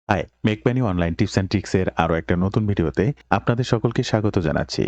High, make money online tips and tricks এর আরো একটা নতুন ভিডিওতে আপনাদের সকলকে স্বাগত জানাচ্ছি।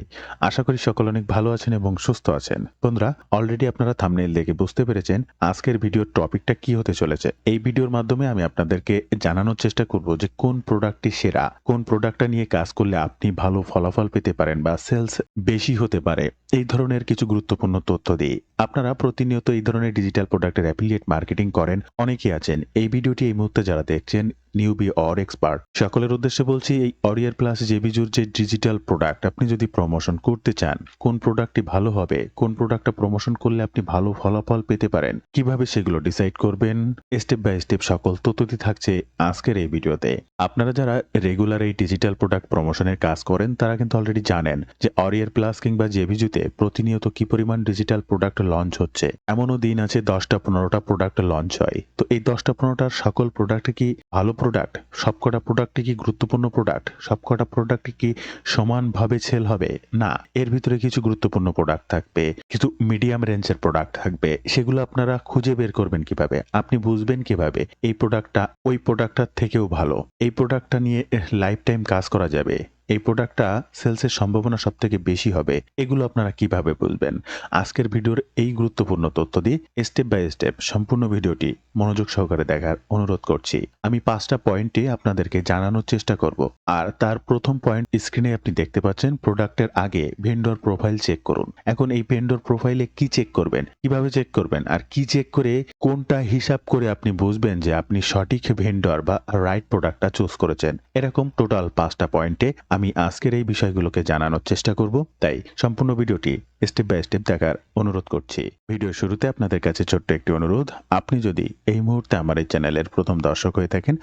আশা করি সকল অনেক ভালো আছেন এবং সুস্থ আছেন। বন্ধুরা, অলরেডি আপনারা থাম্বনেইল দেখে বুঝতে পেরেছেন আজকের ভিডিওর টপিকটা কি হতে চলেছে। এই ভিডিওর মাধ্যমে আমি আপনাদেরকে জানানোর চেষ্টা করব যে কোন প্রোডাক্টটি সেরা, কোন প্রোডাক্টটা নিয়ে কাজ করলে আপনি ভালো ফলাফল পেতে পারেন বা সেলস বেশি হতে পারে। এই ধরনের কিছু গুরুত্বপূর্ণ তথ্য দিই। আপনারা প্রতিনিয়ত এই ধরনের ডিজিটাল প্রোডাক্টের অ্যাফিলিয়েট মার্কেটিং করেন, অনেকেই আছেন। এই ভিডিওটি এই মুহূর্তে যারা দেখছেন নিউবি অর এক্সপার্ট, সকলের উদ্দেশ্যে বলছি এই অরিয়ার প্লাস জেবিজুর যে ডিজিটাল প্রোডাক্ট আপনি যদি প্রমোশন করতে চান, কোন প্রোডাক্টটি ভালো হবে, কোন প্রোডাক্টটা প্রমোশন করলে আপনি ভালো ফলাফল পেতে পারেন, কিভাবে সেগুলো ডিসাইড করবেন, স্টেপ বাই স্টেপ সকল তথ্যটি থাকছে আজকের এই ভিডিওতে। আপনারা যারা রেগুলার এই ডিজিটাল প্রোডাক্ট প্রমোশনের কাজ করেন তারা কিন্তু অলরেডি জানেন যে অরিয়ার প্লাস কিংবা জেবিজুতে প্রতিনিয়ত কি পরিমাণ ডিজিটাল প্রোডাক্ট লঞ্চ হচ্ছে। এমনও দিন আছে 10টা-15টা প্রোডাক্ট লঞ্চ হয়। তো এই 10টা-15টার সকল প্রোডাক্ট কি ভালো প্রোডাক্ট? সবকটা প্রোডাক্টই কি গুরুত্বপূর্ণ প্রোডাক্ট? সবকটা প্রোডাক্টই কি সমানভাবে সেল হবে? না, এর ভিতরে কিছু গুরুত্বপূর্ণ প্রোডাক্ট থাকবে, কিছু মিডিয়াম রেঞ্জের প্রোডাক্ট থাকবে। সেগুলো আপনারা খুঁজে বের করবেন কিভাবে? আপনি বুঝবেন কিভাবে এই প্রোডাক্টটা ওই প্রোডাক্টটার থেকেও ভালো? এই প্রোডাক্টটা নিয়ে লাইফ টাইম কাজ করা যাবে। এই প্রোডাক্টটা সেলসের সম্ভাবনা সবথেকে বেশি হবে। এগুলো আপনারা কিভাবে বুঝবেন? আজকের ভিডিওর এই গুরুত্বপূর্ণ তথ্য দিয়ে স্টেপ বাই স্টেপ সম্পূর্ণ ভিডিওটি মনোযোগ সহকারে দেখার অনুরোধ করছি। আমি 5টা পয়েন্টে আপনাদেরকে জানানোর চেষ্টা করব। আর তার প্রথম পয়েন্ট স্ক্রিনে আপনি দেখতে পাচ্ছেন, প্রোডাক্টের আগে ভেন্ডর প্রোফাইল চেক করুন। এখন এই ভেন্ডর প্রোফাইলে কি চেক করবেন, কিভাবে চেক করবেন, আর কি চেক করে কোনটা হিসাব করে আপনি বুঝবেন যে আপনি সঠিক ভেন্ডর বা রাইট প্রোডাক্টটা চুজ করেছেন। এরকম টোটাল 5টা পয়েন্টে আমি আজকের এই বিষয়গুলোকে জানানোর চেষ্টা করব। তাই সম্পূর্ণ ভিডিওটি স্টেপ বাই স্টেপ দেখার অনুরোধ করছি। ভিডিও শুরুতে আপনাদের কাছে ছোট্ট একটি অনুরোধ, আপনি যদি এই মুহূর্তে আমার এই চ্যানেলের প্রথম দর্শক হয়ে থাকেন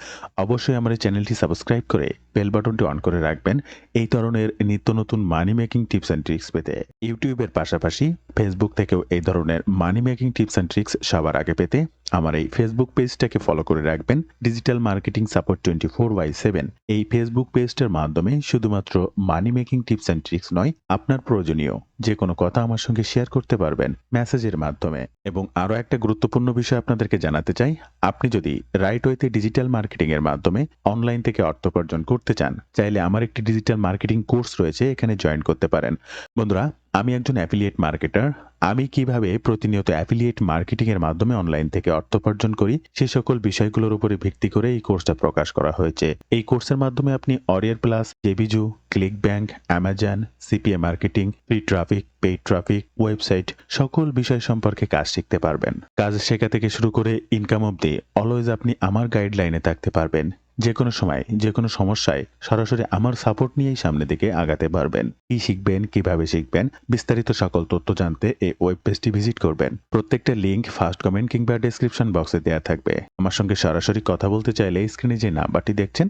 অবশ্যই আমার এই চ্যানেলটি সাবস্ক্রাইব করে বেল বাটনটি অন করে রাখবেন এই ধরনের নিত্য নতুন মানি মেকিং টিপস অ্যান্ড ট্রিক্স পেতে। ইউটিউবের পাশাপাশি ফেসবুক থেকেও এই ধরনের মানি মেকিং টিপস অ্যান্ড ট্রিক্স সবার আগে পেতে আমার এই ফেসবুক পেজটাকে ফলো করে রাখবেন, ডিজিটাল মার্কেটিং সাপোর্ট 24/7। এই ফেসবুক পেজটার মাধ্যমে শুধুমাত্র মানি মেকিং টিপস অ্যান্ড ট্রিক্স নয়, আপনার প্রয়োজনীয় যে কোনো কথা আমার সঙ্গে শেয়ার করতে পারবেন মেসেজের মাধ্যমে। এবং আরও একটা গুরুত্বপূর্ণ বিষয় আপনাদেরকে জানাতে চাই, আপনি যদি রাইট ওয়েতে ডিজিটাল মার্কেটিং এর মাধ্যমে অনলাইন থেকে অর্থ উপার্জন করতে চান, চাইলে আমার একটি ডিজিটাল মার্কেটিং কোর্স রয়েছে, এখানে জয়েন করতে পারেন। বন্ধুরা, আমি একজন অ্যাফিলিয়েট মার্কেটার। আমি কিভাবে প্রতিনিয়ত অ্যাফিলিয়েট মার্কেটিং এর মাধ্যমে অনলাইন থেকে অর্থ উপার্জন করি সেই সকল বিষয়গুলোর উপরে ভিত্তি করে এই কোর্সটা প্রকাশ করা হয়েছে। এই কোর্সের মাধ্যমে আপনি অরিয়ার প্লাস, জেবিজু, click bank, Amazon, CPA marketing, free traffic, paid traffic, website সকল বিষয় সম্পর্কে কাজ শিখতে পারবেন। কাজ শেখা থেকে শুরু করে ইনকাম অবধি অলওয়েজ আপনি আমার গাইডলাইনে থাকতে পারবেন। যে কোনো সময় যে কোনো সমস্যায় সরাসরি আমার সাপোর্ট নিয়েই সামনে দিকে আগাতে পারবেন। কি শিখবেন, কিভাবে শিখবেন, বিস্তারিত সকল তথ্য জানতে এই ওয়েব পেজটি ভিজিট করবেন। প্রত্যেকটা লিংক ফার্স্ট কমেন্ট কিংবা ডেসক্রিপশন বক্সে দেওয়া থাকবে। আমার সঙ্গে সরাসরি কথা বলতে চাইলে স্ক্রিনে যে নাম্বারটি দেখছেন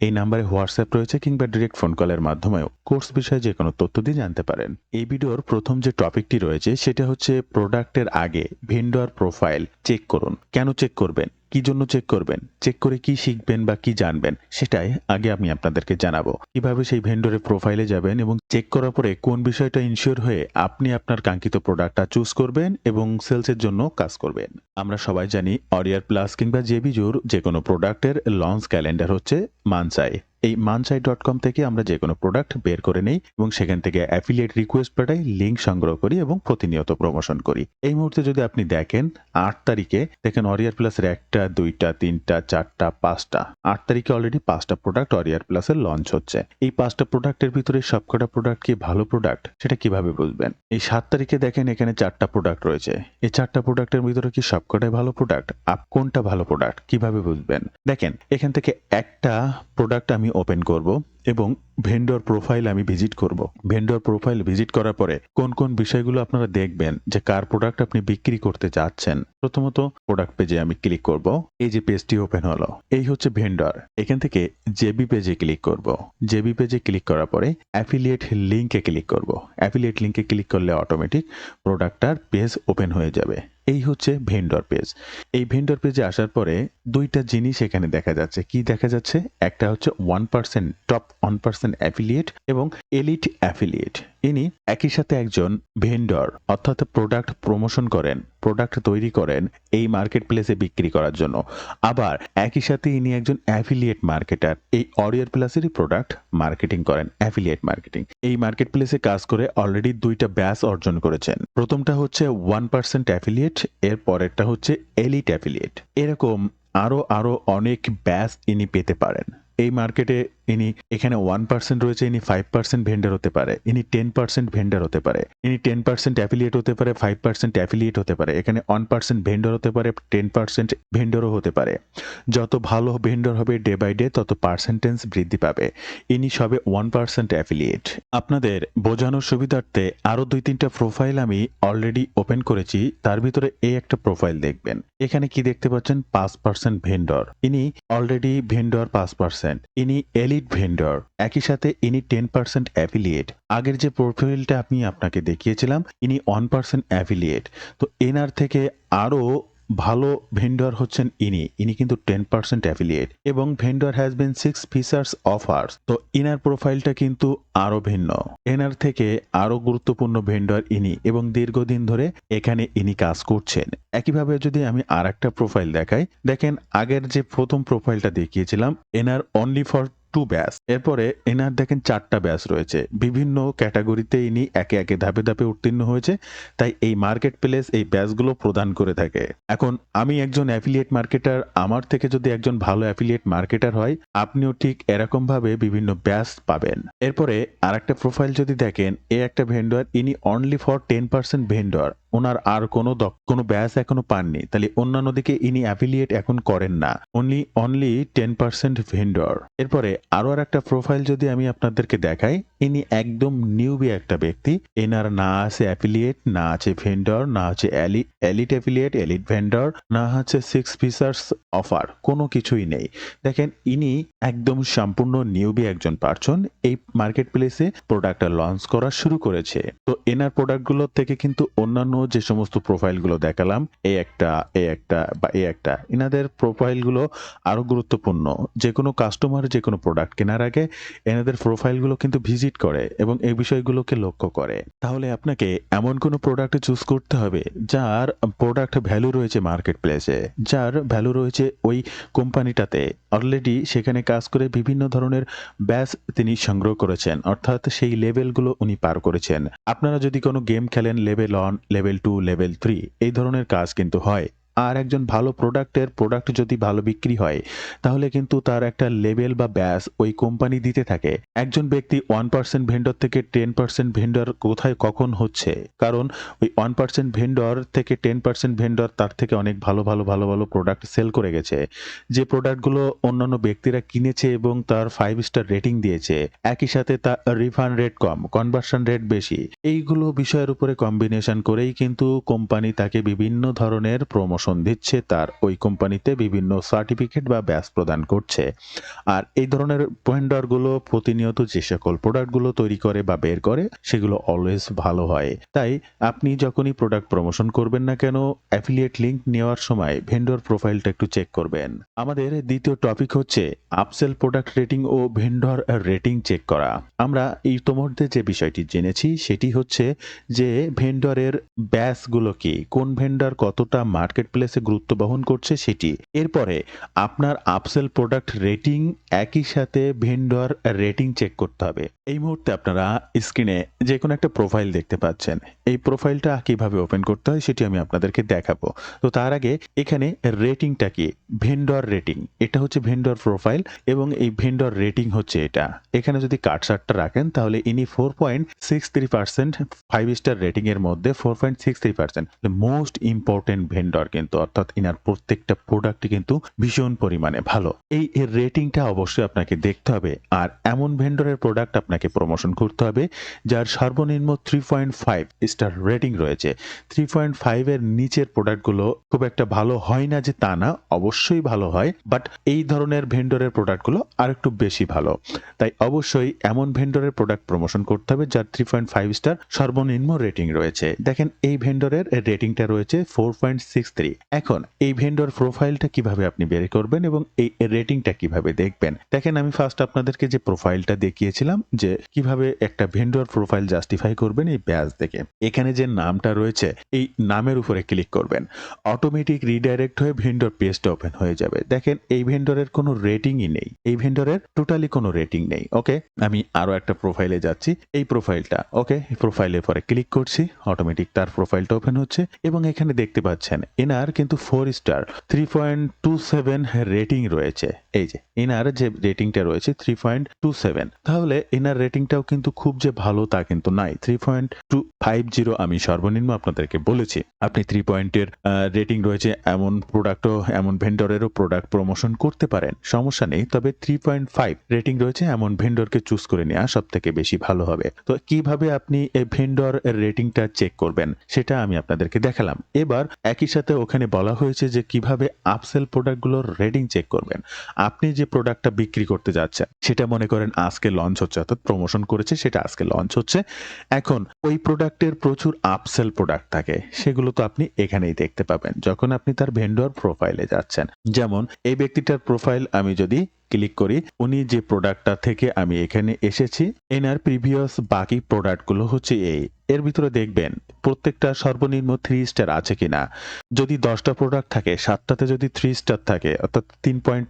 এই নাম্বারে হোয়াটসঅ্যাপ রয়েছে কিংবা ডিরেক্ট ফোন কলের মাধ্যমেও কোর্স বিষয়ে যে কোনো তথ্য দিয়ে জানতে পারেন। এই ভিডিওর প্রথম যে টপিকটি রয়েছে সেটা হচ্ছে প্রোডাক্টের আগে ভেন্ডর প্রোফাইল চেক করুন। কেন চেক করবেন, কি জন্য চেক করবেন, চেক করে কি শিখবেন বা কি জানবেন, সেটাই আগে আমি আপনাদেরকে জানাবো। কিভাবে সেই ভেন্ডরের প্রোফাইলে যাবেন এবং চেক করার পরে কোন বিষয়টা ইনশিওর হয়ে আপনি আপনার কাঙ্ক্ষিত প্রোডাক্টটা চুজ করবেন এবং সেলসের জন্য কাজ করবেন। আমরা সবাই জানি অরিয়ার প্লাস কিংবা জেবিজুর যে কোনো প্রোডাক্টের লঞ্চ ক্যালেন্ডার হচ্ছে মানচাই। এই মানচাই.com থেকে আমরা যে কোনো প্রোডাক্ট বের করে নেই এবং সেখান থেকে অ্যাফিলিয়েট রিকোয়েস্ট পাঠাই, লিঙ্ক সংগ্রহ করি এবং প্রতিনিয়ত প্রমোশন করি। এই মুহূর্তে যদি আপনি দেখেন 8 তারিখে দেখেন অরিয়ার প্লাসের 1টা, 2টা, 3টা, 4টা, 5টা, 8 তারিখে অলরেডি 5টা প্রোডাক্ট অরিয়ার প্লাসের লঞ্চ হচ্ছে। এই 5টা প্রোডাক্টের ভিতরে সবকটা প্রোডাক্ট কি ভালো প্রোডাক্ট সেটা কিভাবে বুঝবেন? এই 7 তারিখে দেখেন এখানে 4টা প্রোডাক্ট রয়েছে। এই 4টা প্রোডাক্টের ভিতরে কি সবকটাই ভালো প্রোডাক্ট? কোনটা ভালো প্রোডাক্ট কিভাবে বুঝবেন? দেখেন এখান থেকে একটা প্রোডাক্ট আমি ওপেন করব এবং ভেন্ডর প্রোফাইল আমি ভিজিট করব। ভেন্ডর প্রোফাইল ভিজিট করার পরে কোন কোন বিষয়গুলো আপনারা দেখবেন যে কার প্রোডাক্ট আপনি বিক্রি করতে চাচ্ছেন। প্রথমত প্রোডাক্ট পেজে আমি ক্লিক করব। এই যে পেজটি ওপেন হলো, এই হচ্ছে ভেন্ডর। এখান থেকে জেবি পেজে ক্লিক করব। জেবি পেজে ক্লিক করার পরে অ্যাফিলিয়েট লিংকে ক্লিক করব। অ্যাফিলিয়েট লিংকে ক্লিক করলে অটোমেটিক প্রোডাক্টটার পেজ ওপেন হয়ে যাবে। এই হচ্ছে ভেন্ডর পেজ। এই ভেন্ডর পেজে আসার পরে দুইটা জিনিস এখানে দেখা যাচ্ছে। কি দেখা যাচ্ছে? একটা হচ্ছে 1% টপ 1% অ্যাফিলিয়েট এবং এলিট অ্যাফিলিয়েট। ইনি একই সাথে একজন ভেন্ডর অর্থাৎ প্রোডাক্ট প্রমোশন করেন, প্রোডাক্ট তৈরি করেন এই মার্কেট প্লেসে বিক্রি করার জন্য। আবার একই সাথে ইনি একজন অ্যাফিলিয়েট মার্কেটার, এই অরিয়র প্লাসেরই প্রোডাক্ট মার্কেটিং করেন, অ্যাফিলিয়েট মার্কেটিং। এই মার্কেট প্লেসে কাজ করে অলরেডি 2টা ব্যাচ অর্জন করেছেন। প্রথমটা হচ্ছে 1% অ্যাফিলিয়েট, এর পরেরটা হচ্ছে এলিট অ্যাফিলিয়েট। এরকম আরো অনেক ব্যাচ ইনি পেতে পারেন। এই মার্কেটে ইনি এখানে 1% রয়েছে, ইনি 5% ভেন্ডর হতে পারে, ইনি 10% ভেন্ডর হতে পারে, ইনি 10% অ্যাফিলিয়েট হতে পারে, 5% অ্যাফিলিয়েট হতে পারে, এখানে 1% ভেন্ডর হতে পারে, 10% ভেন্ডরও হতে পারে। যত ভালো ভেন্ডর হবে ডে বাই ডে তত পার্সেন্টেজ বৃদ্ধি পাবে। ইনি সবে 1% অ্যাফিলিয়েট। আপনাদের বোঝানোর সুবিধার্থে আরো 2-3টা প্রোফাইল আমি অলরেডি ওপেন করেছি, তার ভিতরে এই একটা প্রোফাইল দেখবেন। এখানে কি দেখতে পাচ্ছেন, 5% ভেন্ডর, ইনি অলরেডি ভেন্ডর 5%, ইনি এলিট ভেন্ডর, একই সাথে ইনি 10% অ্যাফিলিয়েট। আগের যে প্রোফাইলটা আমি আপনাকে দেখিয়েছিলাম ইনি 1% অ্যাফিলিয়েট। তো এনার থেকে আরো ভালো ভেন্ডর হচ্ছেন ইনি কিন্তু 10% অ্যাফিলিয়েট এবং vendor has been 6 features offers. তো ইনার প্রোফাইলটা কিন্তু আরো ভিন্ন, এনার থেকে আরো গুরুত্বপূর্ণ ভেন্ডর ইনি এবং দীর্ঘদিন ধরে এখানে ইনি কাজ করছেন। একইভাবে যদি আমি আর একটা প্রোফাইল দেখাই, দেখেন আগের যে প্রথম প্রোফাইলটা দেখিয়েছিলাম এনার অনলি ফর 2 ব্যাচ, এরপরে এনার দেখেন 4টা ব্যাচ রয়েছে, বিভিন্ন ক্যাটাগরিতে ইনি একে একে ধাপে ধাপে উত্তীর্ণ হয়েছে। তাই এই মার্কেট প্লেস এই ব্যাচগুলো প্রদান করে থাকে। এখন আমি একজন অ্যাফিলিয়েট মার্কেটার, আমার থেকে যদি একজন ভালো অ্যাফিলিয়েট মার্কেটার হয় আপনিও ঠিক এরকম ভাবে বিভিন্ন ব্যাচ পাবেন। এরপরে আর একটা প্রোফাইল যদি দেখেন, এ একটা ভেন্ডর, ইনি অনলি ফর 10% ভেন্ডর, ওনার আর কোনো ব্যাচ এখনো পাননি, তাহলে অন্যান্য দিকে ইনি অ্যাফিলিয়েট এখন করেন না, অনলি 10% ভেন্ডর। এরপরে আরো আর একটা প্রোফাইল যদি আমি আপনাদেরকে দেখাই, ইনি একদম নিউবি একটা ব্যক্তি, এনার না আছে অ্যাফিলিয়েট, না আছে ভেন্ডর, না আছে এলিট অ্যাফিলিয়েট, এলিট ভেন্ডর, না আছে 6 ফিচার্স অফার, কোনো কিছুই নেই। দেখেন ইনি একদম সম্পূর্ণ নিউবি একজন পারসন, এই মার্কেট প্লেসে প্রোডাক্টটা লঞ্চ করা শুরু করেছে। তো এনার প্রোডাক্টগুলোর থেকে কিন্তু অন্যান্য যে সমস্ত প্রোফাইলগুলো দেখালাম, এই একটা এনাদের প্রোফাইলগুলো আরো গুরুত্বপূর্ণ। যে কোনো কাস্টমার যে কোনো প্রোডাক্ট কেনার আগে এনাদের প্রোফাইলগুলো কিন্তু ভিজিট করে এবং এই বিষয়গুলোকে লক্ষ্য করে। তাহলে আপনাকে এমন কোনো প্রোডাক্ট চুজ করতে হবে যার প্রোডাক্ট ভ্যালু রয়েছে মার্কেট প্লেসে, যার ভ্যালু রয়েছে ওই কোম্পানিটাতে, অলরেডি সেখানে কাজ করে বিভিন্ন ধরনের ব্যাচ তিনি সংগ্রহ করেছেন, অর্থাৎ সেই লেভেলগুলো উনি পার করেছেন। আপনারা যদি কোনো গেম খেলেন, লেভেল 1, লেভেল 2, লেভেল 3 এই ধরনের কাজ কিন্তু হয়। আর একজন ভালো প্রোডাক্ট যদি ভালো বিক্রি হয় তাহলে কিন্তু তার একটা লেভেল বা ব্যাচ ওই কোম্পানি দিতে থাকে। একজন ব্যক্তি 1% ভেন্ডর থেকে 10% ভেন্ডর কোথায় কখন হচ্ছে, কারণ ওই 1% ভেন্ডর থেকে 10% ভেন্ডর তার থেকে অনেক ভালো প্রোডাক্ট সেল করে গেছে, যে প্রোডাক্টগুলো অন্যান্য ব্যক্তিরা কিনেছে এবং তার 5 স্টার রেটিং দিয়েছে, একই সাথে তার রিফান্ড রেট কম, কনভার্সন রেট বেশি। এইগুলো বিষয়ের উপরে কম্বিনেশন করেই কিন্তু কোম্পানি তাকে বিভিন্ন ধরনের প্রমোশন দিচ্ছে, তার ওই কোম্পানিতে বিভিন্ন সার্টিফিকেট বা ব্যাচ প্রদান করছে। আর এই ধরনের ভেন্ডরগুলো প্রতিনিয়ত যে সকল প্রোডাক্টগুলো তৈরি করে বা বের করে সেগুলো অলওয়েজ ভালো হয়। তাই আপনি যখনই প্রোডাক্ট প্রমোশন করবেন না কেন, অ্যাফিলিয়েট লিংক নেওয়ার সময় ভেন্ডর প্রোফাইলটা একটু চেক করবেন। আমাদের দ্বিতীয় টপিক হচ্ছে আপসেল প্রোডাক্ট রেটিং ও ভেন্ডর রেটিং চেক করা। আমরা ইতোমধ্যে যে বিষয়টি জেনেছি সেটি হচ্ছে যে ভেন্ডরের ব্যাচগুলো কি, কোন ভেন্ডর কতটা মার্কেট প্লেসে গুরুত্ব বহন করছে সেটি। এরপরে আপনার আপসেল প্রোডাক্ট রেটিং, একই সাথে ভেন্ডর রেটিং চেক করতে হবে। এই মুহূর্তে আপনারা স্ক্রিনে যে কোনো একটা প্রোফাইল দেখতে পাচ্ছেন, এই প্রোফাইলটা কিভাবে ওপেন করতে হয় সেটি আমি আপনাদেরকে দেখাবো। তো তার আগে এখানে রেটিংটা কি, ভেন্ডর রেটিং, এটা হচ্ছে ভেন্ডর প্রোফাইল এবং এই ভেন্ডর রেটিং হচ্ছে এটা। এখানে যদি কাটসারটা রাখেন তাহলে ইনি 4.63% 5 স্টার রেটিং এর মধ্যে 4.63% মোস্ট ইম্পর্টেন্ট ভেন্ডর কিন্তু, অর্থাৎ ইনার প্রত্যেকটা প্রোডাক্ট কিন্তু ভীষণ পরিমাণে ভালো। এই রেটিংটা অবশ্যই আপনাকে দেখতে হবে। আর এমন ভেন্ডরের প্রোডাক্ট আপনাকে প্রমোশন করতে হবে যার সর্বনিম্ন 3.5 স্টার রেটিং রয়েছে। 3.5 এর নিচের প্রোডাক্টগুলো খুব একটা ভালো হয় না যে তা না, অবশ্যই ভালো হয়, বাট এই ধরনের ভেন্ডরের প্রোডাক্টগুলো আরেকটু বেশি ভালো। তাই অবশ্যই এমন ভেন্ডরের প্রোডাক্ট প্রমোশন করতে হবে যার 3.5 স্টার সর্বনিম্ন রেটিং রয়েছে। দেখেন এই ভেন্ডরের রেটিংটা রয়েছে 4.63, পারি। এখন এই ভেন্ডর প্রোফাইলটা কিভাবে আপনি বের করবেন এবং এই রেটিংটা কিভাবে দেখবেন? দেখেন, আমি ফার্স্ট আপনাদেরকে যে প্রোফাইলটা দেখিয়েছিলাম যে কিভাবে একটা ভেন্ডর প্রোফাইল জাস্টিফাই করবেন এই ব্যাজ দেখে। এখানে যে নামটা রয়েছে এই নামের উপরে ক্লিক করবেন। অটোমেটিক রিডাইরেক্ট হয়ে ভেন্ডর পেজটা ওপেন হয়ে যাবে। দেখেন, এই ভেন্ডরের কোনো রেটিংই নেই। এই ভেন্ডরের টোটালি কোনো রেটিং নেই। ওকে, আমি আরো একটা প্রোফাইলে যাচ্ছি। এই প্রোফাইলটা ওকে, প্রোফাইলের পরে ক্লিক করছি, অটোমেটিক তার প্রোফাইলটা ওপেন হচ্ছে এবং এখানে দেখতে পাচ্ছেন এনার কিন্তু 4 স্টার 3.27 রেটিং রয়েছে। এই যে এনার যে রেটিংটা রয়েছে 3.27, তাহলে এনার রেটিংটাও কিন্তু খুব যে ভালো তা কিন্তু নাই। 3.250 আমি সর্বনিম্ন আপনাদেরকে বলেছি। আপনি 3 পয়েন্টের রেটিং রয়েছে এমন প্রোডাক্টও, এমন ভেন্ডরেরও প্রোডাক্ট প্রমোশন করতে পারেন, সমস্যা নেই। তবে 3.5 রেটিং রয়েছে এমন ভেন্ডরকে চুজ করে নেওয়া সব থেকে বেশি ভালো হবে। তো কিভাবে আপনি এই ভেন্ডর রেটিংটা চেক করবেন সেটা আমি আপনাদেরকে দেখালাম। এবার একই সাথে ওখানে বলা হয়েছে যে কিভাবে আপসেল প্রোডাক্টগুলোর রেটিং চেক করবেন। আপনি যে প্রোডাক্টটা বিক্রি করতে যাচ্ছেন সেটা মনে করেন আজকে লঞ্চ হচ্ছে, অর্থাৎ প্রমোশন করেছে, সেটা আজকে লঞ্চ হচ্ছে। এখন ওই প্রোডাক্টের প্রচুর আপসেল প্রোডাক্ট থাকে, সেগুলো তো আপনি এখানেই দেখতে পাবেন যখন আপনি তার ভেন্ডর প্রোফাইলে যাচ্ছেন। যেমন এই ব্যক্তিটার প্রোফাইল আমি যদি ক্লিক করি, উনি যে প্রোডাক্টটা থেকে আমি এখানে এসেছি, এনার প্রিভিয়াস বাকি প্রোডাক্টগুলো হচ্ছে এই। এর ভিতরে দেখবেন প্রত্যেকটা সর্বনিম্ন 3 স্টার আছে কিনা। যদি 10টা প্রোডাক্ট থাকে, 7টাতে যদি 3 স্টার থাকে, অর্থাৎ 3 পয়েন্ট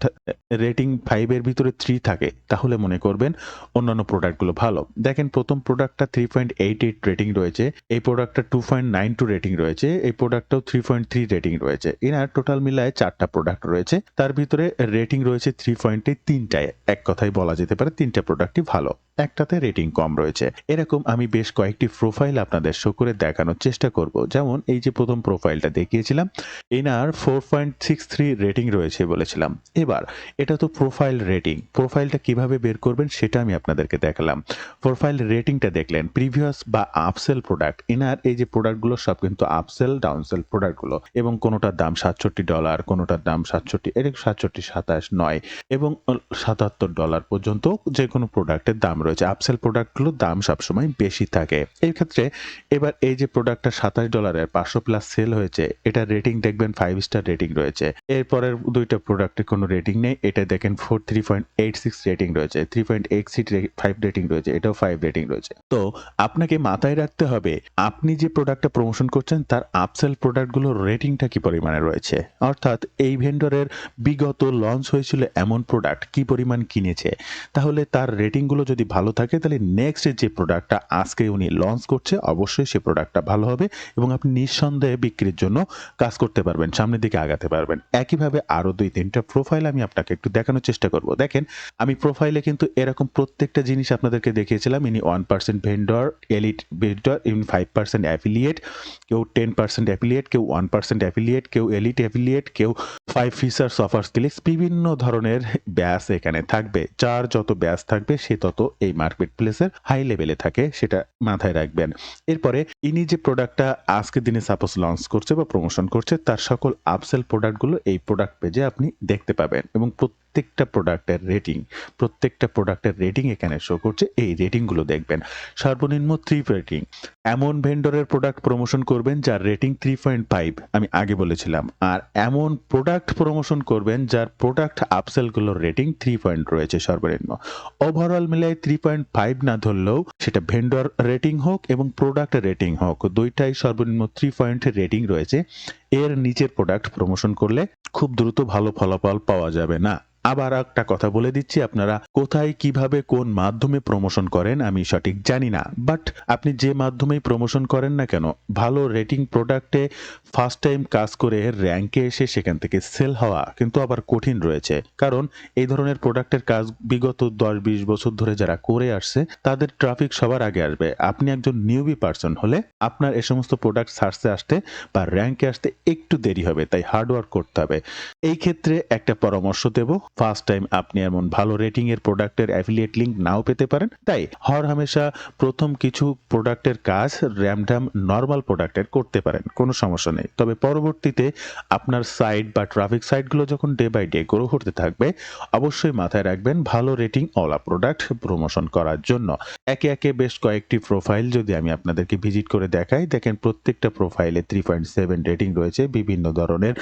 রেটিং 5 এর ভিতরে 3 থাকে, তাহলে মনে করবেন অন্যান্য প্রোডাক্টগুলো ভালো। দেখেন, প্রথম প্রোডাক্টটা 3.88 রেটিং রয়েছে, এই প্রোডাক্টটা 2.92 রেটিং রয়েছে, এই প্রোডাক্টটাও 3.3 রেটিং রয়েছে। এনার টোটাল মিলায় 4টা প্রোডাক্ট রয়েছে, তার ভিতরে রেটিং রয়েছে 3.3টায়। এক কথায় বলা যেতে পারে 3টা প্রোডাক্টই ভালো, একটাতে রেটিং কম রয়েছে। এরকম আমি বেশ কয়েকটি প্রোফাইল আপনাদের শো করে দেখানোর চেষ্টা করব। যেমন এই যে প্রথম প্রোফাইলটা দেখিয়েছিলাম, এনার 4.63 রেটিং রয়েছে বলেছিলাম। এবার এটা তো প্রোফাইল রেটিং, প্রোফাইলটা কিভাবে বের করবেন সেটা আমি আপনাদেরকে দেখালাম। প্রোফাইল রেটিংটা দেখলেন, প্রিভিয়াস বা আপসেল প্রোডাক্ট, এনার এই যে প্রোডাক্টগুলো সব কিন্তু আপসেল ডাউনসেল প্রোডাক্টগুলো, এবং কোনোটার দাম $67, কোনোটার দাম 67, এটা 67, 27 নয় এবং $77 পর্যন্ত যে কোনো প্রোডাক্টের দাম রয়েছে। আপসেল প্রোডাক্টগুলোর দাম সবসময় বেশি থাকে। এই ক্ষেত্রে এবার এই যে প্রোডাক্টটা $27 500 প্লাস সেল হয়েছে, এটা রেটিং দেখবেন 5 স্টার রেটিং রয়েছে। এরপরের দুইটা প্রোডাক্টের কোনো রেটিং নেই, এটা দেখেন 3.86 রেটিং রয়েছে, 3.85 রেটিং রয়েছে, এটাও 5 রেটিং রয়েছে। তো আপনাকে মাথায় রাখতে হবে আপনি যে প্রোডাক্টটা প্রমোশন করছেন তার আপসেল প্রোডাক্টগুলোর রেটিংটা কি পরিমাণে রয়েছে, অর্থাৎ এই ভেন্ডরের বিগত লঞ্চ হয়েছিল এমন প্রোডাক্ট কি পরিমাণ কিনেছে। তাহলে তার রেটিংগুলো যদি ভালো থাকে, তাহলে নেক্সট যে প্রোডাক্টটা আজকে উনি লঞ্চ করছে অবশ্যই সে প্রোডাক্টটা ভালো হবে এবং আপনি নিঃসন্দেহে বিক্রির জন্য কাজ করতে পারবেন, সামনের দিকে আগাতে পারবেন। একইভাবে আরো 2-3টা প্রোফাইল আমি আপনাকে একটু দেখানোর চেষ্টা করব। দেখেন, আমি প্রোফাইলে কিন্তু এরকম প্রত্যেকটা জিনিস আপনাদেরকে দেখিয়েছিলাম। ইনি 1% ভেন্ডর, এলিট ভেন্ডর, ইনি 5% অ্যাফিলিয়েট, কেউ 10% অ্যাফিলিয়েট, কেউ 1% অ্যাফিলিয়েট, কেউ এলিট অ্যাফিলিয়েট, কেউ 5 ফিচার্স অফার্স ক্লিকস, বিভিন্ন ধরনের ব্যাস এখানে থাকবে। যার যত ব্যাস থাকবে সে তত এই মার্কেট প্লেসের হাই লেভেলে থাকে, সেটা মাথায় রাখবেন। এরপরে ইনি যে প্রোডাক্টটা আজকের দিনে সাপোজ লঞ্চ করছে বা প্রমোশন করছে, তার সকল আপসেল প্রোডাক্টগুলো এই প্রোডাক্ট পেজে আপনি দেখতে পাবেন এবং প্রত্যেকটা প্রোডাক্টের রেটিং এখানে শো করছে। এই রেটিংগুলো দেখবেন, সর্বনিম্ন 3 রেটিং। এমন ভেন্ডরের প্রোডাক্ট প্রমোশন করবেন যার রেটিং 3.5, আমি আগে বলেছিলাম। আর এমন প্রোডাক্ট প্রমোশন করবেন যার প্রোডাক্ট আপসেলগুলোর রেটিং 3 পয়েন্ট রয়েছে সর্বনিম্ন। ওভারঅল মিলাই 3.5 না ধরলেও সেটা ভেন্ডর রেটিং হোক এবং প্রোডাক্ট রেটিং হোক, দুইটাই সর্বনিম্ন 3 পয়েন্ট রেটিং রয়েছে। এর নিচের প্রোডাক্ট প্রমোশন করলে খুব দ্রুত ভালো ফলাফল পাওয়া যাবে না। আবার একটা কথা বলে দিচ্ছি, আপনারা কোথায় কিভাবে কোন মাধ্যমে প্রমোশন করেন আমি সঠিক জানি না, বাট আপনি যে মাধ্যমেই প্রমোশন করেন না কেন, ভালো রেটিং প্রোডাক্টে ফার্স্ট টাইম কাজ করে র্যাঙ্কে এসে সেখান থেকে সেল হওয়া কিন্তু আবার কঠিন রয়েছে। কারণ এই ধরনের প্রোডাক্টের কাজ বিগত 10-20 বছর ধরে যারা করে আসছে তাদের ট্রাফিক সবার আগে আসবে। আপনি একজন নিউবি পারসন হলে আপনার এ সমস্ত প্রোডাক্ট সার্চে আসতে বা র্যাঙ্কে আসতে একটু দেরি হবে, তাই হার্ডওয়ার্ক করতে হবে। এই ক্ষেত্রে একটা পরামর্শ দেব, ফার্স্ট টাইম আপনি এমন ভালো রেটিং এর প্রোডাক্টের অ্যাফিলিয়েট লিংক নাও পেতে পারেন। তাই হর হামেশা প্রথম কিছু প্রোডাক্টের কাজ র‍্যান্ডম নরমাল প্রোডাক্টের করতে পারেন, কোনো সমস্যা নেই। তবে পরবর্তীতে আপনার সাইট বা ট্রাফিক সাইটগুলো যখন ডে বাই ডে গ্রো করতে থাকবে, অবশ্যই মাথায় রাখবেন ভালো রেটিং ওয়ালা প্রোডাক্ট প্রমোশন করার জন্য। একে একে বেশ কয়েকটি প্রোফাইল যদি আমি আপনাদেরকে ভিজিট করে দেখাই, দেখেন প্রত্যেকটা প্রোফাইলে 3.7 রেটিং রয়েছে, বিভিন্ন ধরনের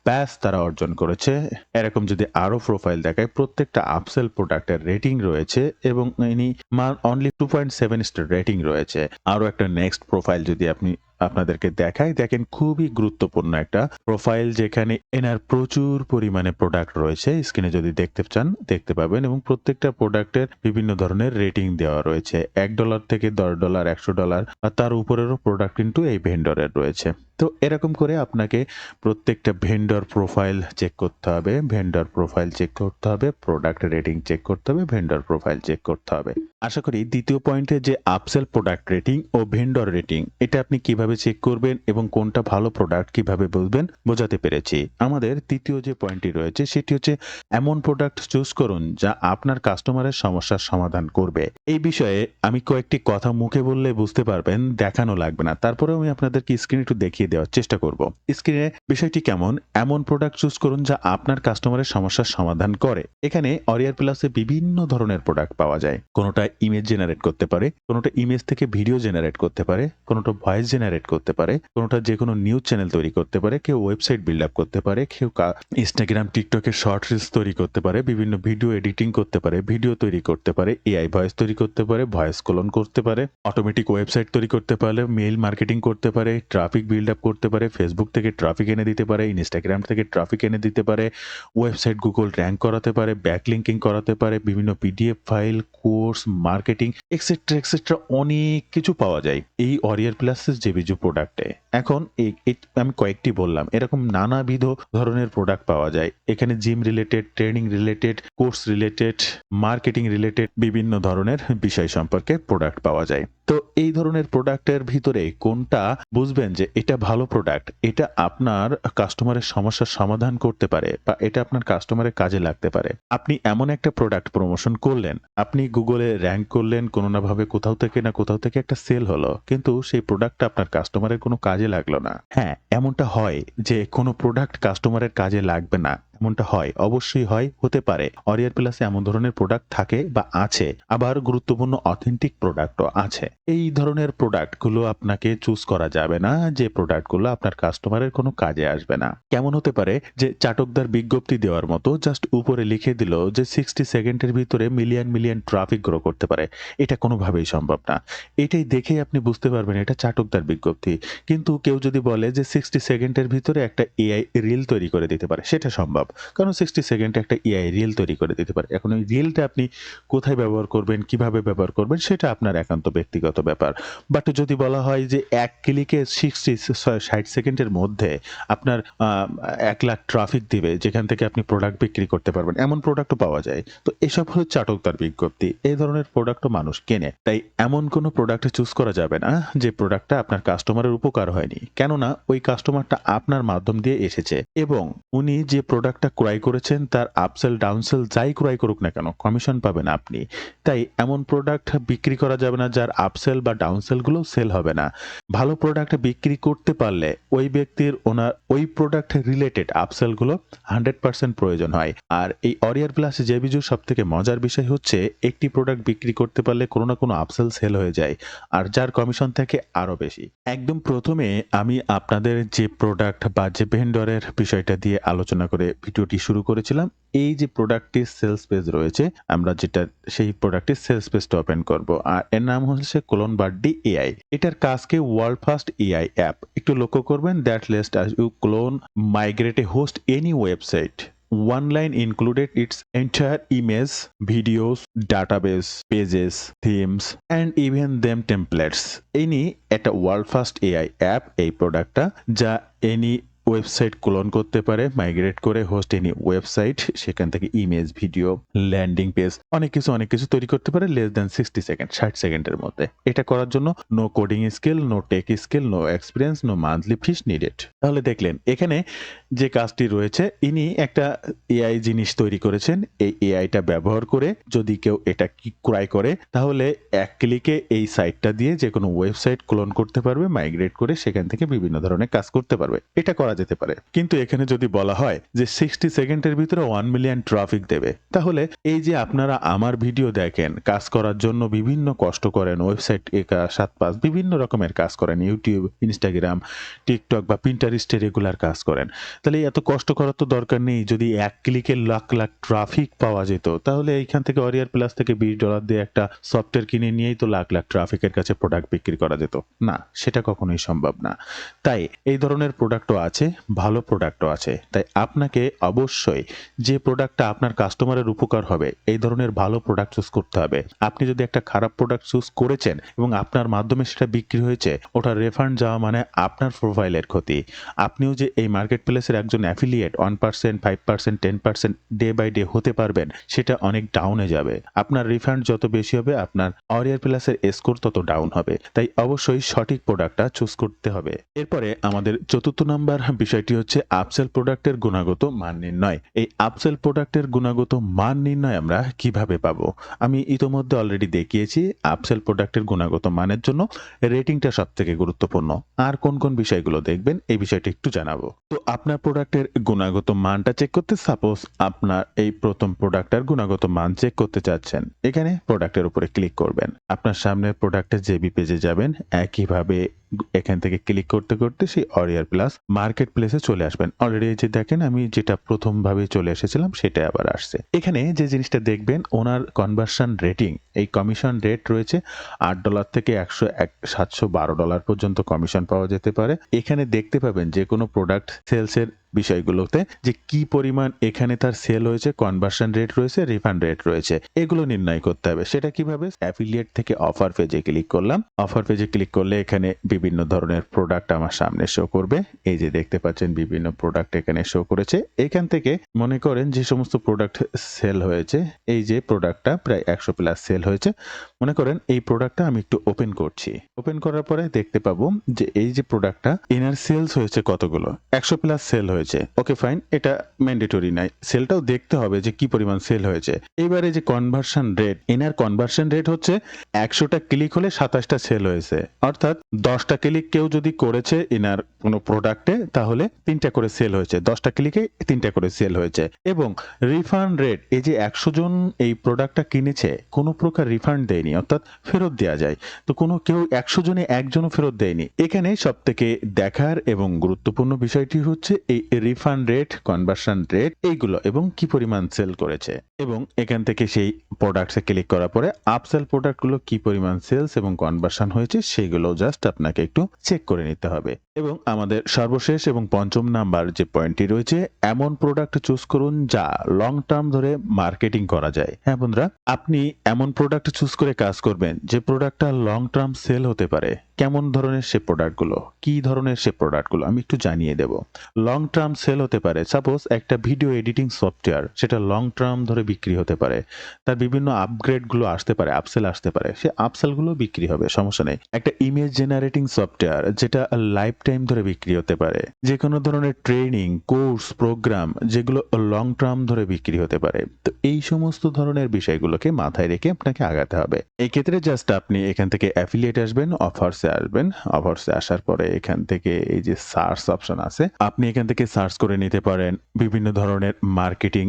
ব্যাচ তারা অর্জন করেছে। এরকম যদি আরো প্রোফাইল দেখায়, প্রত্যেকটা আপসেল প্রোডাক্টের রেটিং রয়েছে এবং ইনি অনলি 2.7 স্টার রেটিং রয়েছে। আরো একটা নেক্সট প্রোফাইল যদি আপনাদেরকে দেখাই, দেখেন খুবই গুরুত্বপূর্ণ একটা প্রোফাইল, যেখানে এনার প্রচুর পরিমাণে প্রোডাক্ট রয়েছে। স্ক্রিনে যদি দেখতে চান দেখতে পাবেন এবং প্রত্যেকটা প্রোডাক্টের বিভিন্ন ধরনের রেটিং দেওয়া রয়েছে। $1 থেকে $10, $100 আর তার উপরেরও প্রোডাক্ট কিন্তু এই ভেন্ডরের রয়েছে। তো এরকম করে আপনাকে প্রত্যেকটা ভেন্ডর প্রোফাইল চেক করতে হবে, প্রোডাক্ট রেটিং চেক করতে হবে, ভেন্ডর প্রোফাইল চেক করতে হবে। আশা করি দ্বিতীয় পয়েন্টে যে আপসেল প্রোডাক্ট রেটিং ও ভেন্ডর রেটিং, এটা আপনি কিভাবে চেক করবেন এবং কোনটা ভালো প্রোডাক্ট কিভাবে বুঝবেন বোঝাতে পেরেছি। আমাদের তৃতীয় যে পয়েন্টটি রয়েছে সেটি হচ্ছে এমন প্রোডাক্ট চুজ করুন যা আপনার কাস্টমারের সমস্যার সমাধান করবে। এই বিষয়ে আমি কয়েকটি কথা মুখে বললে বুঝতে পারবেন, দেখানো লাগবে না। তারপরেও আমি আপনাদেরকে স্ক্রিনে একটু দেখিয়ে দেওয়ার চেষ্টা করব। স্ক্রিনে বিষয়টি কেমন, এমন প্রোডাক্ট চুজ করুন যা আপনার কাস্টমারের সমস্যার সমাধান করে। এখানে অরিয়ার প্লাসে বিভিন্ন ধরনের প্রোডাক্ট পাওয়া যায়। কোনোটা ইমেজ জেনারেট করতে পারে, কোনোটা ইমেজ থেকে ভিডিও জেনারেট করতে পারে, কোনোটা ভয়েস জেনারেট করতে পারে, কোনোটা যে কোনো নিউজ চ্যানেল তৈরি করতে পারে, কেউ ওয়েবসাইট বিল্ড আপ করতে পারে, কেউ ইনস্টাগ্রাম টিকটকের শর্ট রিলস তৈরি করতে পারে, বিভিন্ন ভিডিও এডিটিং করতে পারে, ভিডিও তৈরি করতে পারে, এআই ভয়েস তৈরি করতে পারে, ভয়েস ক্লোন করতে পারে, অটোমেটিক ওয়েবসাইট তৈরি করতে পারে, মেইল মার্কেটিং করতে পারে, ট্রাফিক বিল্ড আপ করতে পারে, ফেসবুক থেকে ট্রাফিক এনে দিতে পারে, ইনস্টাগ্রাম থেকে ট্রাফিক এনে দিতে পারে, ওয়েবসাইট গুগল র্যাঙ্ক করাতে পারে, ব্যাকলিঙ্কিং করাতে পারে, বিভিন্ন PDF file, course, marketing etcetera অনেক কিছু পাওয়া যায় এই অরিয়ার প্লাসের জেবিজু প্রোডাক্টে। এখন আমি কয়েকটি বললাম, এরকম নানাবিধ ধরনের প্রোডাক্ট পাওয়া যায়। এখানে gym related, training related, course related, marketing related বিভিন্ন ধরনের বিষয় সম্পর্কে প্রোডাক্ট পাওয়া যায়। তো এই ধরনের প্রোডাক্টের ভিতরে কোনটা বুঝবেন যে এটা ভালো প্রোডাক্ট, এটা আপনার কাস্টমারের সমস্যার সমাধান করতে পারে বা এটা আপনার কাস্টমারের কাজে লাগতে পারে। আপনি এমন একটা প্রোডাক্ট প্রমোশন করলেন, আপনি গুগলে র্যাঙ্ক করলেন, কোনো না ভাবে কোথাও থেকে একটা সেল হলো, কিন্তু সেই প্রোডাক্টটা আপনার কাস্টমারের কোনো কাজে লাগলো না। হ্যাঁ, এমনটা হয় যে কোনো প্রোডাক্ট কাস্টমারের কাজে লাগবে না, এমনটা হয়, অবশ্যই হয়, হতে পারে। অরিয়ার প্লাসে এমন ধরনের প্রোডাক্ট থাকে বা আছে, আবার গুরুত্বপূর্ণ অথেন্টিক প্রোডাক্টও আছে। এই ধরনের প্রোডাক্টগুলো আপনাকে চুজ করা যাবে না যে প্রোডাক্টগুলো আপনার কাস্টমারের কোনো কাজে আসবে না। কেমন হতে পারে যে চাটকদার বিজ্ঞপ্তি দেওয়ার মতো জাস্ট উপরে লিখে দিল যে 60 সেকেন্ডের ভিতরে মিলিয়ন ট্রাফিক গ্রো করতে পারে। এটা কোনোভাবেই সম্ভব না। এটাই দেখেই আপনি বুঝতে পারবেন এটা চাটকদার বিজ্ঞপ্তি। কিন্তু কেউ যদি বলে যে 60 সেকেন্ডের ভিতরে একটা এআই রিল তৈরি করে দিতে পারে, সেটা সম্ভব। কারণ 60 সেকেন্ডে একটা এআই রিল তৈরি করে দিতে পারে। এখন ওই রিলটা আপনি কোথায় ব্যবহার করবেন, কিভাবে ব্যবহার করবেন, সেটা আপনার একান্ত ব্যক্তিগত ব্যাপার। বাট যদি বলা হয় যে এক ক্লিকে 60 সেকেন্ডের মধ্যে আপনার 1 লাখ ট্রাফিক দিবে, যেখান থেকে আপনি প্রোডাক্ট বিক্রি করতে পারবেন, এমন প্রোডাক্টও পাওয়া যায়। তো এসব হলো চাটকদার বিজ্ঞপ্তি। এই ধরনের প্রোডাক্টও মানুষ কেনে। তাই এমন কোনো প্রোডাক্ট চুজ করা যাবে না যে প্রোডাক্টটা আপনার কাস্টমারের উপকার হয়নি। কেননা ওই কাস্টমারটা আপনার মাধ্যম দিয়ে এসেছে এবং উনি যে প্রোডাক্টটা ক্রয় করেছেন তার আপসেল ডাউনসেল যাই ক্রয় করুক না কেন কমিশন পাবেন আপনি। তাই এমন প্রোডাক্ট বিক্রি করা যাবে না যার আপসেল বা ডাউনসেল গুলো সেল হবে না। ভালো প্রোডাক্ট বিক্রি করতে পারলে ওই ব্যক্তির ওনার ওই প্রোডাক্ট রিলেটেড আপসেল গুলো 100% প্রয়োজন হয়। আর এই অরিয়ার প্লাস জেবিজু সবথেকে মজার বিষয় হচ্ছে একটি প্রোডাক্ট বিক্রি করতে পারলে কোনো না কোনো আপসেল সেল হয়ে যায়, আর যার কমিশন থাকে আরো বেশি। একদম প্রথমে আমি আপনাদের যে প্রোডাক্ট বা যে ভেন্ডরের বিষয়টা দিয়ে আলোচনা করে ভিডিওটি শুরু করেছিলাম, এই যে প্রোডাক্টটির সেলস পেজ রয়েছে, আমরা যেটা সেই প্রোডাক্টের সেলস পেজটা ওপেন করব। আর এর নাম হচ্ছে ক্লোন বার্ডি এআই। এটার কাজকে ওয়ার্ল্ড ফার্স্ট এআই অ্যাপ। একটু লক্ষ্য করবেন, that lets you clone migrate a host any website. One line included its entire image, videos, database, pages, themes, and even them templates. Any একটা world first AI app এই প্রোডাক্টটা, যা any website clone করতে পারে, migrate করে host any website, সেখান থেকে image, video, landing page অনেক কিছু তৈরি করতে পারে লেস দ্যান 60 সেকেন্ড, 60 সেকেন্ডের মধ্যে। এটা করার জন্য no coding skill, no tech skill, no experience, no monthly fees needed. তাহলে দেখলেন এখানে যে কাজটি রয়েছে, ইনি একটা এআই জিনিস তৈরি করেছেন। এই এআইটা ব্যবহার করে যদি কেউ এটা ক্রয় করে তাহলে এক ক্লিকে এই সাইটটা দিয়ে যে কোনো ওয়েবসাইট ক্লোন করতে পারবে, মাইগ্রেট করে সেখান থেকে বিভিন্ন ধরনের কাজ করতে পারবে। এটা করা যেতে পারে। কিন্তু এখানে যদি বলা হয় যে 60 সেকেন্ডের ভিতরে 1 মিলিয়ন ট্রাফিক দেবে, তাহলে এই যে আপনারা আমার ভিডিও দেখেন, কাজ করার জন্য বিভিন্ন কষ্ট করেন, ওয়েবসাইট একা 7-5 বিভিন্ন রকমের কাজ করেন, ইউটিউব, ইনস্টাগ্রাম, টিকটক বা পিন্টারেস্টে রেগুলার কাজ করেন, তাহলে এত কষ্ট করার তো দরকার নেই। যদি এক ক্লিকে লাখ লাখ ট্রাফিক পাওয়া যেত, তাহলে এইখান থেকে ওয়ারিয়ার প্লাস থেকে $20 দিয়ে একটা সফটওয়্যার কিনে নিয়েই তো লাখ লাখ ট্রাফিকের কাছে প্রোডাক্ট বিক্রি করা যেত। না, সেটা কখনোই সম্ভব না। তাই এই ধরনের প্রোডাক্টও আছে, ভালো প্রোডাক্টও আছে। তাই আপনাকে অবশ্যই যে প্রোডাক্টটা আপনার কাস্টমারের উপকার হবে এই ধরনের ভালো প্রোডাক্ট চুজ করতে হবে। আপনি যদি একটা খারাপ প্রোডাক্ট চুজ করেছেন এবং আপনার মাধ্যমে সেটা বিক্রি হয়েছে, ওটা রিফান্ড যাওয়া মানে আপনার প্রোফাইলের ক্ষতি। আপনিও যে এই মার্কেট প্লেসের একজন অ্যাফিলিয়েট 1%, 5%, 10% ডে বাই ডে হতে পারবেন, সেটা অনেক ডাউনে যাবে। আপনার রিফান্ড যত বেশি হবে, আপনার ওয়ারিয়ার প্লাসের স্কোর তত ডাউন হবে। তাই অবশ্যই সঠিক প্রোডাক্টটা চুজ করতে হবে। এরপরে আমাদের চতুর্থ নাম্বার বিষয়টি হচ্ছে আপসেল প্রোডাক্টের গুণগত মান নির্ণয়। এই আপসেল প্রোডাক্টের গুণগত মান নির্ণয় আমরা কিভাবে পাবো? আমি ইতোমধ্যে অলরেডি দেখিয়েছি আপসেল প্রোডাক্টের গুণগত মানের জন্য রেটিংটা সবথেকে গুরুত্বপূর্ণ। আর কোন কোন বিষয়গুলো দেখবেন এই বিষয়টা একটু জানাবো। তো আপনার প্রোডাক্টের গুণগত মানটা চেক করতে, সাপোজ আপনার এই প্রথম প্রোডাক্টের গুণগত মান চেক করতে চাচ্ছেন, এখানে প্রোডাক্টের উপরে ক্লিক করবেন। আপনার সামনে প্রোডাক্টের জেবি পেজে যাবেন, একইভাবে এখান থেকে ক্লিক করতে করতে সেই ওয়ারিয়ার প্লাস মার্কেট প্লেসে চলে আসবেন। অলরেডি এই যে দেখেন আমি যেটা প্রথম ভাবে চলে এসেছিলাম সেটা আবার আসছে। এখানে যে জিনিসটা দেখবেন, ওনার কনভার্সন রেটিং, এই কমিশন রেট রয়েছে $8 থেকে $712 পর্যন্ত কমিশন পাওয়া যেতে পারে। এখানে দেখতে পাবেন যে কোনো প্রোডাক্ট সেলসের বিষয়গুলোতে যে কি পরিমাণ এখানে তার সেল হয়েছে, কনভার্সন রেট রয়েছে, রিফান্ড রেট রয়েছে, এগুলো নির্ণয় করতে হবে। সেটা কিভাবে? অ্যাফিলিয়েট থেকে অফার পেজে ক্লিক করলাম। অফার পেজে ক্লিক করলে এখানে বিভিন্ন ধরনের প্রোডাক্ট আমার সামনে শো করবে। এই যে দেখতে পাচ্ছেন বিভিন্ন প্রোডাক্ট এখানে শো করেছে। এখান থেকে মনে করেন যে সমস্ত প্রোডাক্ট সেল হয়েছে, এই যে প্রোডাক্টটা প্রায় 100 প্লাস সেল হয়েছে, মনে করেন এই প্রোডাক্টটা আমি একটু ওপেন করছি। ওপেন করার পরে দেখতে পাবো যে এই যে প্রোডাক্টটা এনার সেলস হয়েছে কতগুলো, 100 প্লাস সেল হয়েছে। ওকে ফাইন, এটা ম্যান্ডেটরি নাই, সেলটাও দেখতে হবে যে কি পরিমাণ সেল হয়েছে। এবারে যে কনভার্সন রেট, এনার কনভার্সন রেট হচ্ছে 100টা ক্লিক হলে 27টা সেল হয়েছে, অর্থাৎ 10টা ক্লিক কেউ যদি করেছে এনার কোনো প্রোডাক্টে তাহলে 3টা করে সেল হয়েছে, 10টা ক্লিকে 3টা করে সেল হয়েছে। এবং রিফান্ড রেট, এই যে 100 জন এই প্রোডাক্টটা কিনেছে, কোনো প্রকার রিফান্ড দেয়নি, অর্থাৎ ফেরত দেওয়া যায়, তো কেউ 100 জনে একজনও ফেরত দেয়নি। এখানে সব থেকে দেখার এবং গুরুত্বপূর্ণ বিষয়টি হচ্ছে এই রিফান্ড রেট, কনভার্সন রেট, এইগুলো এবং কি পরিমাণ সেল করেছে। এবং এখান থেকে সেই প্রোডাক্টসে ক্লিক করার পরে আপসেল প্রোডাক্টগুলো কি পরিমাণ সেলস এবং কনভার্সন হয়েছে সেগুলো জাস্ট আপনাকে একটু চেক করে নিতে হবে। এবং আমাদের সর্বশেষ এবং পঞ্চম নাম্বার যে পয়েন্টটি রয়েছে, এমন প্রোডাক্ট চুজ করুন যা লং টার্ম ধরে মার্কেটিং করা যায়। হ্যাঁ বন্ধুরা, আপনি এমন প্রোডাক্ট চুজ করে কাজ করবেন যে প্রোডাক্টটা লং টার্ম সেল হতে পারে। কেমন ধরনের সে প্রোডাক্টগুলো, কি ধরনের সে প্রোডাক্টগুলো আমি একটু জানিয়ে দেব। লং টার্ম সেল হতে পারে, সাপোজ একটা ভিডিও এডিটিং সফটওয়্যার, সেটা লং টার্ম ধরে বিক্রি হতে পারে, তার বিভিন্ন আপগ্রেডগুলো আসতে পারে, আপসেল আসতে পারে, সে আপসেলগুলো বিক্রি হবে, সমস্যা নেই। একটা ইমেজ জেনারেটিং সফটওয়্যার যেটা লাইফ টাইম ধরে বিক্রি হতে পারে। যে কোনো ধরনের ট্রেনিং, কোর্স, প্রোগ্রাম যেগুলো লং টার্ম ধরে বিক্রি হতে পারে। তো এই সমস্ত ধরনের বিষয়গুলোকে মাথায় রেখে আপনাকে আগাতে হবে। এই ক্ষেত্রে জাস্ট আপনি এখান থেকে অ্যাফিলিয়েট আসবেন, অফার্সে আসবেন। অফার্সে আসার পরে এখান থেকে এই যে সার্চ অপশন আছে, আপনি এখান থেকে সার্চ করে নিতে পারেন বিভিন্ন ধরনের মার্কেটিং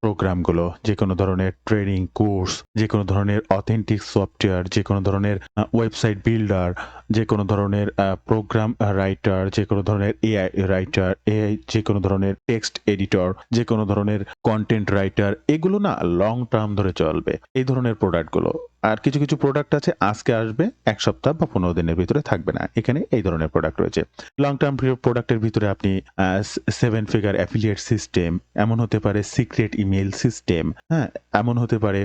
প্রোগ্রামগুলো, যে কোনো ধরনের ট্রেনিং কোর্স, যে কোনো ধরনের অথেন্টিক সফটওয়্যার, যে কোনো ধরনের ওয়েবসাইট বিল্ডার, যে কোনো ধরনের প্রোগ্রাম রাইটার, যে কোনো ধরনের এআই রাইটার, এআই যে কোনো ধরনের টেক্সট এডিটর, যে কোনো ধরনের কন্টেন্ট রাইটার, এগুলো না লং টার্ম ধরে চলবে এই ধরনের প্রোডাক্টগুলো। আর কিছু কিছু প্রোডাক্ট আছে আজকে আসবে, 1 সপ্তাহ বা 15 দিনের ভিতরে থাকবে না। এখানে এই ধরনের প্রোডাক্ট রয়েছে। লং টার্ম প্রোডাক্টের ভিতরে আপনি 7 ফিগার অ্যাফিলিয়েট সিস্টেম, এমন হতে পারে সিক্রেট ইমেল সিস্টেম, হ্যাঁ, এমন হতে পারে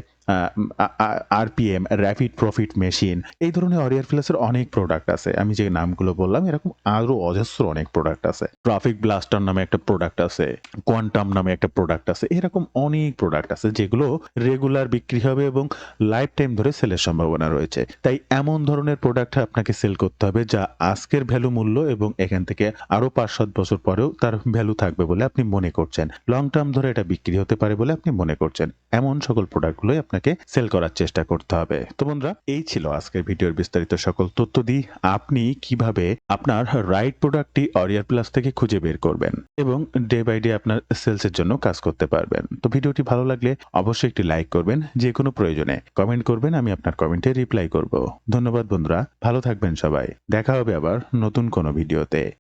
আরপিএম, র্যাপিড প্রফিট মেশিন, এই ধরনের অরিয়ার প্লাসের অনেক প্রোডাক্ট আছে। আমি যে নামগুলো বললাম এরকম আরো অজস্র অনেক প্রোডাক্ট আছে। ট্রাফিক ব্লাস্টার নামে একটা প্রোডাক্ট আছে, কোয়ান্টাম নামে একটা প্রোডাক্ট আছে। এরকম অনেক প্রোডাক্ট আছে যেগুলো রেগুলার বিক্রি হবে এবং লাইফ টাইম ধরে সেলের সম্ভাবনা রয়েছে। তাই এমন ধরনের প্রোডাক্ট আপনাকে সেল করতে হবে যা আজকের ভ্যালু মূল্য এবং এখান থেকে আরো ৫-৭ বছর পরেও তার ভ্যালু থাকবে বলে আপনি মনে করছেন। লং টার্ম ধরে এটা বিক্রি হতে পারে বলে আপনি মনে করছেন। এমন সকল প্রোডাক্টগুলোই আপনাকে সেল করার চেষ্টা করতে হবে। তো বন্ধুরা, এই ছিল আজকের ভিডিওর বিস্তারিত সকল তথ্য দিয়ে আপনি কিভাবে আপনার রাইট প্রোডাক্টটি অরিয়ার প্লাস থেকে খুঁজে বের করবেন এবং ডে বাই ডে আপনার সেলসের জন্য কাজ করতে পারবেন। তো ভিডিওটি ভালো লাগলে অবশ্যই একটি লাইক করবেন, যে কোনো প্রয়োজনে কমেন্ট করবেন, আমি আপনার কমেন্টে রিপ্লাই করব। ধন্যবাদ বন্ধুরা, ভালো থাকবেন সবাই। দেখা হবে আবার নতুন কোনো ভিডিওতে।